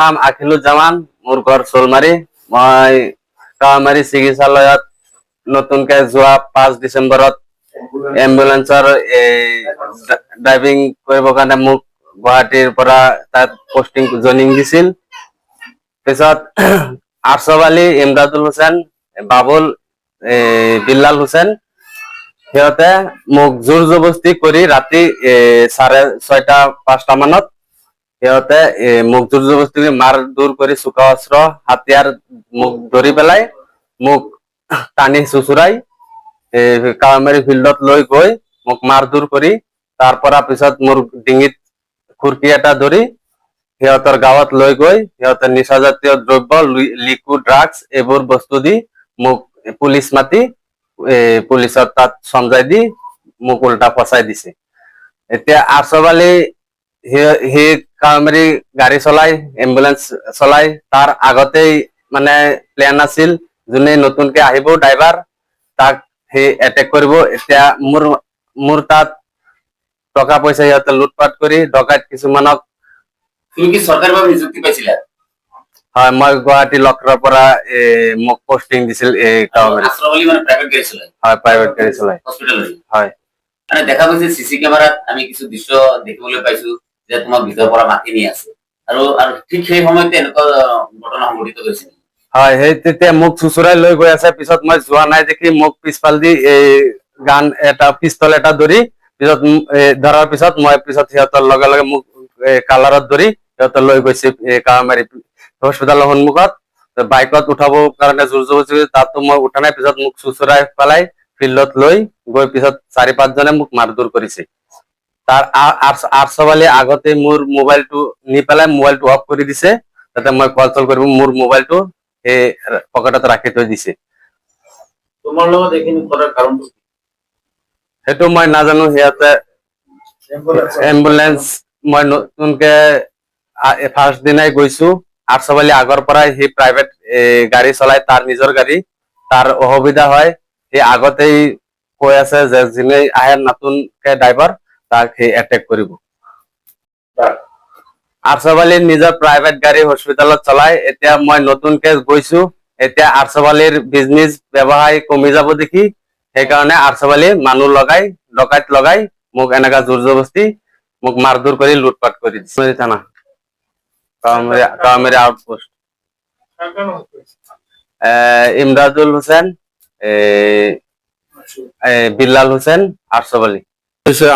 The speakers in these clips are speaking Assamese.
নাম আখিলুজ্জামান, মোৰ ঘৰ চলমাৰী। মই কামাৰী চিকিৎসালয়ত নতুনকে যোৱা 5 ডিচেম্বৰত এম্বুলেন্সৰ ড্ৰাইভিং কৰিবৰ কাৰণে মোক গুৱাহাটীৰ পৰা তাত পোষ্টিং জইনিং দিছিল। পিছত আৰশব আলী, ইমদাদুল হুছেইন, বাবুল, বিল্লাল হুছেইন সিহঁতে মোক জোৰ জবস্তি কৰি ৰাতি 6:30-5টা মানত সিহঁতে মোক জোৰ জবস্তি কৰি মাৰ দূৰ কৰি চোকা অস্ত্ৰ হাতিয়াৰ মোক ধৰি পেলাই মোক টানি চুচুৰাই কামাৰী ফিল্ডত লৈ গৈ মোক মাৰ দূৰ কৰি তাৰ পৰা পিছত মোৰ ডিঙিত খুৰকি এটা ধৰি সিহঁতৰ গাঁৱত লৈ গৈ সিহঁতে নিচাজাতীয় দ্ৰব্য, লিকুইড ড্ৰাগছ এইবোৰ বস্তু দি মোক পুলিচ মাতি পুলিচৰ তাত চমজাই দি মোক উল্টা ফচাই দিছে। এতিয়া আৰশব আলী সি কামাৰী গাড়ী চলাই, এম্বুলেন্স চলাই, তাৰ আগতেই মানে প্লেন আছিল যোনে নতুনকে আহিব ড্ৰাইভাৰ তাক সি এটেক কৰিব। এতিয়া মোৰ তাত টকা পইচা সিহঁতে লুটপাট কৰি ডকাইত কিছুমানক। তুমি কি চৰকাৰীভাৱে নিযুক্তি পাইছিলা? হয়, মই গুৱাহাটী লখৰাৰ পৰা মোক পোষ্টিং দিছিল আশৰাফ আলী মানে প্ৰাইভেট গাড়ী চলাই? হয়, প্ৰাইভেট গাড়ী চলাই হস্পিটেললৈ। হয়, মানে দেখা গৈছে চিচি কেমেৰাত আমি কিছু দৃশ্য দেখিবলৈ পাইছো যে তোমাক ভিতৰৰ পৰা মাতি নি আছে আৰু ঠিক সেই সময়তে এনেকুৱা ঘটনা সংঘটিত হৈছিল। হয়, সেই তেতিয়া মোক চুচুৰাই লৈ গৈ আছে। পিছত মই যোৱা নাই দেখি মোক পিছফালেদি গান এটা পিস্তল এটা ধৰি পিছত ধৰাৰ পিছত মই পিছত সিহঁতৰ লগে লগে মোক কালাৰত ধৰি সিহঁতে লৈ গৈছে কামাৰী হস্পিটালৰ সন্মুখত। বাইকত উঠাবৰ কাৰণে জোৰ জবস্তি তাতো মই উঠা নাই। পিছত মোক চুচুৰাই পেলাই ফিল্ডত লৈ গৈ পিছত 4-5জনে মোক মাৰধৰ কৰিছে। তাৰ আৰশব আলী আগতে মোৰ মোবাইলটো নি পেলাই মোবাইলটো অফ কৰি দিছে যাতে মই কল চল কৰিব। মোৰ মোবাইলটো সেই পকেটত ৰাখি থৈ দিছে। তোমাৰ লগত এইখিনি কৰাৰ কাৰণটো সেইটো মই নাজানো। সিহঁতে এম্বুলেন্স মই নতুনকে ফাৰ্ষ্ট দিনাই গৈছো। আৰশব আলী আগৰ পৰাই সি প্ৰাইভেট গাড়ী চলাই, তাৰ নিজৰ গাড়ী, তাৰ অসুবিধা হয়। সি আগতেই কৈ আছে যে যোনে আহে নতুনকে ড্ৰাইভাৰ তাক সি এটেক কৰিব। আৰশব আলী নিজৰ প্ৰাইভেট গাড়ী হস্পিটালত চলাই। এতিয়া মই নতুনকে গৈছো, এতিয়া আৰশব আলীৰ বিজনেছ ব্যৱসায় কমি যাব দেখি সেইকাৰণে আৰশব আলী মানুহ লগাই ডকাইত লগাই মোক এনেকা জোৰ জবস্তি মোক মাৰধৰ কৰি লুটপাট কৰি দিছে। থানা কামাৰী আউটপোস্ট ইমদাদুল হুছেইন, বিল্লাল হুছেইন, আৰশব আলী।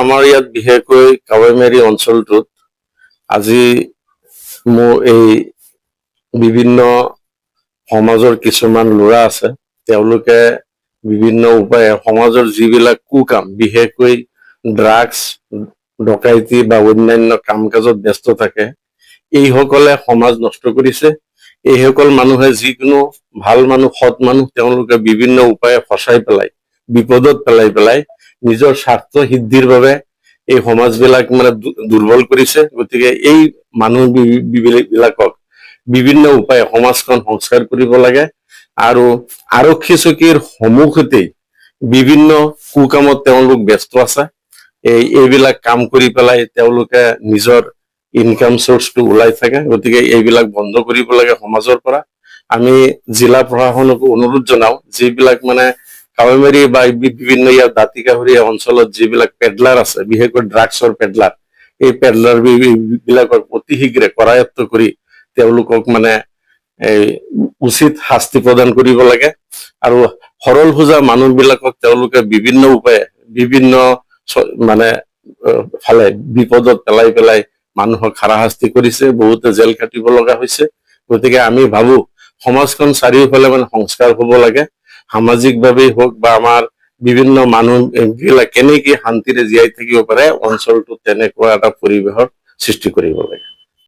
আমাৰ ইয়াত বিশেষকৈ কাৱৈমাৰী অঞ্চলটোত আজি মোৰ এই বিভিন্ন সমাজৰ কিছুমান ল'ৰা আছে, তেওঁলোকে বিভিন্ন উপায়ে সমাজৰ যিবিলাক কুকাম, বিশেষকৈ ড্ৰাগছ, ডকাইতি বা অন্যান্য কাম কাজত ব্যস্ত থাকে, এইসকলে সমাজ নষ্ট কৰিছে। এইসকল মানুহে যিকোনো ভাল মানুহ, সৎ মানুহ তেওঁলোকে বিভিন্ন উপায়ে ফচাই পেলাই, বিপদত পেলাই পেলাই নিজৰ স্বাৰ্থ সিদ্ধিৰ বাবে এই সমাজবিলাক মানে দুৰ্বল কৰিছে। গতিকে এই মানুহ বিলাকক বিভিন্ন উপায়ে সমাজখন সংস্কাৰ কৰিব লাগে আৰু আৰক্ষী চকীৰ সন্মুখতেই বিভিন্ন কুকামত তেওঁলোক ব্যস্ত আছে। এইবিলাক কাম কৰি পেলাই তেওঁলোকে নিজৰ ইনকাম চৰ্চটো ওলাই থাকে। গতিকে এইবিলাক বন্ধ কৰিব লাগে সমাজৰ পৰা। আমি জিলা প্ৰশাসনকো অনুৰোধ জনাও, যিবিলাক মানে কাৱৈমাৰী বা বিভিন্ন ইয়াৰ দাঁতিকাষৰীয়া অঞ্চলত যিবিলাক পেডলাৰ আছে, বিশেষকৈ ড্ৰাগছৰ পেডলাৰ, এই পেডলাৰ বিলাকক অতি শীঘ্ৰে কৰায়ত্ব কৰি তেওঁলোকক মানে উচিত শাস্তি প্ৰদান কৰিব লাগে আৰু সৰল সোজা মানুহ বিলাকক তেওঁলোকে বিভিন্ন উপায়ে বিভিন্ন মানে ফালে বিপদত পেলাই পেলাই মানুহক হাৰাশাস্তি কৰিছে, বহুতে জেল কাটিব লগা হৈছে। গতিকে আমি ভাবো সমাজখন চাৰিওফালে মানে সংস্কাৰ হব লাগে, সামাজিকভাৱেই হওক বা আমাৰ বিভিন্ন মানুহ বিলাক কেনেকে শান্তিৰে জীয়াই থাকিব পাৰে অঞ্চলটোত তেনেকুৱা এটা পৰিৱেশৰ সৃষ্টি কৰিব লাগে।